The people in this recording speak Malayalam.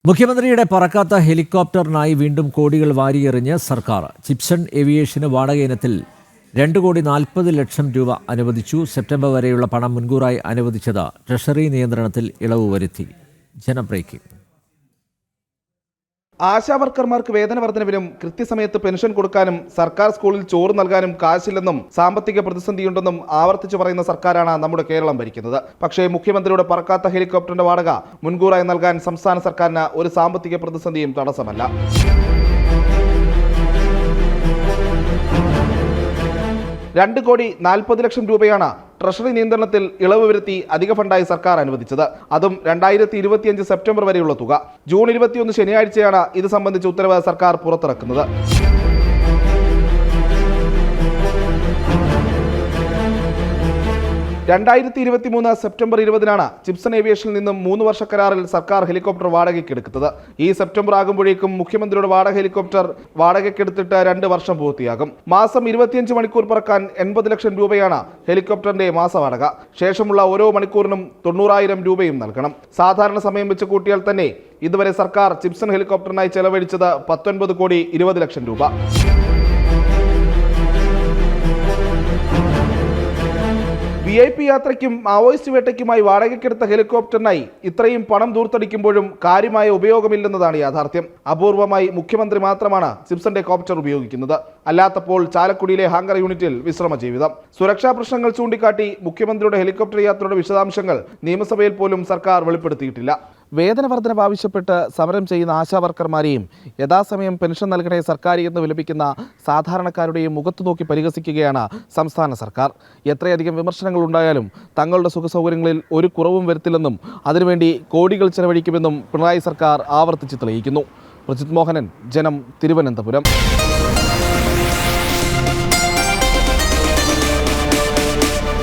മുഖ്യമന്ത്രിയുടെ പറക്കാത്ത ഹെലികോപ്റ്ററിനായി വീണ്ടും കോടികൾ വാരിയെറിഞ്ഞ് സർക്കാർ. ചിപ്സൺ ഏവിയേഷന് വാടക ഇനത്തിൽ 2,40,00,000 രൂപ അനുവദിച്ചു. സെപ്റ്റംബർ വരെയുള്ള പണം മുൻകൂറായി അനുവദിച്ചത് ട്രഷറി നിയന്ത്രണത്തിൽ ഇളവ് വരുത്തി. ജനബ്രേക്കിംഗ്. ആശാവർക്കർമാർക്ക് വേതന വർധനവിനും കൃത്യസമയത്ത് പെൻഷൻ കൊടുക്കാനും സർക്കാർ സ്കൂളിൽ ചോറ് നൽകാനും കാശില്ലെന്നും സാമ്പത്തിക പ്രതിസന്ധിയുണ്ടെന്നും ആവർത്തിച്ചു പറയുന്ന സർക്കാരാണ് നമ്മുടെ കേരളം ഭരിക്കുന്നത്. പക്ഷേ മുഖ്യമന്ത്രിയുടെ പറക്കാത്ത ഹെലികോപ്റ്ററിന്റെ വാടക മുൻകൂറായി നൽകാൻ സംസ്ഥാന സർക്കാരിന് ഒരു സാമ്പത്തിക പ്രതിസന്ധിയും തടസ്സമല്ല. 2,40,00,000 രൂപയാണ് ട്രഷറി നിയന്ത്രണത്തിൽ ഇളവ് വരുത്തി അധിക ഫണ്ടായി സർക്കാർ അനുവദിച്ചത്. അതും 2025 സെപ്റ്റംബർ വരെയുള്ള തുക. ജൂൺ 21 ശനിയാഴ്ചയാണ് ഇത് സംബന്ധിച്ച ഉത്തരവ് സർക്കാർ പുറത്തിറക്കുന്നത്. 2023 സെപ്റ്റംബർ 20 ചിപ്സൺ ഏവിയേഷനിൽ നിന്നും 3 വർഷ കരാറിൽ സർക്കാർ ഹെലികോപ്റ്റർ വാടകയ്ക്ക് എടുക്കുന്നത്. ഈ സെപ്റ്റംബർ ആകുമ്പോഴേക്കും മുഖ്യമന്ത്രിയുടെ വാടക ഹെലികോപ്റ്റർ വാടകയ്ക്കെടുത്തിട്ട് 2 വർഷം പൂർത്തിയാകും. മാസം 25 മണിക്കൂർ പറക്കാൻ 80 ലക്ഷം രൂപയാണ് ഹെലികോപ്റ്ററിന്റെ മാസ വാടക. ശേഷമുള്ള ഓരോ മണിക്കൂറിനും 90,000 രൂപയും നൽകണം. സാധാരണ സമയം വെച്ച് കൂട്ടിയാൽ തന്നെ ഇതുവരെ സർക്കാർ ചിപ്സൺ ഹെലികോപ്റ്ററിനായി ചെലവഴിച്ചത് 19,20,00,000 രൂപ. VIP യാത്രയ്ക്കും മാവോയിസ്റ്റ് വേട്ടയ്ക്കുമായി വാടകയ്ക്കെടുത്ത ഹെലികോപ്റ്ററിനായി ഇത്രയും പണം ദൂർത്തടിക്കുമ്പോഴും കാര്യമായ ഉപയോഗമില്ലെന്നതാണ് യാഥാർത്ഥ്യം. അപൂർവമായി മുഖ്യമന്ത്രി മാത്രമാണ് ചിപ്സന്റെ കോപ്റ്റർ ഉപയോഗിക്കുന്നത്. അല്ലാത്തപ്പോൾ ചാലക്കുടിയിലെ ഹാങ്കർ യൂണിറ്റിൽ വിശ്രമ ജീവിതം. സുരക്ഷാ പ്രശ്നങ്ങൾ ചൂണ്ടിക്കാട്ടി മുഖ്യമന്ത്രിയുടെ ഹെലികോപ്റ്റർ യാത്രയുടെ വിശദാംശങ്ങൾ നിയമസഭയിൽ പോലും സർക്കാർ വെളിപ്പെടുത്തിയിട്ടില്ല. വേതന വർധനവ് ആവശ്യപ്പെട്ട് സമരം ചെയ്യുന്ന ആശാവർക്കർമാരെയും യഥാസമയം പെൻഷൻ നൽകണേ സർക്കാർ എന്ന് വിലപിക്കുന്ന സാധാരണക്കാരുടെയും മുഖത്തു നോക്കി പരിഹസിക്കുകയാണ് സംസ്ഥാന സർക്കാർ. എത്രയധികം വിമർശനങ്ങൾ ഉണ്ടായാലും തങ്ങളുടെ സുഖസൗകര്യങ്ങളിൽ ഒരു കുറവും വരുത്തില്ലെന്നും അതിനുവേണ്ടി കോടികൾ ചെലവഴിക്കുമെന്നും പിണറായി സർക്കാർ ആവർത്തിച്ച് തെളിയിക്കുന്നു. പ്രജിത് മോഹനൻ, ജനം, തിരുവനന്തപുരം.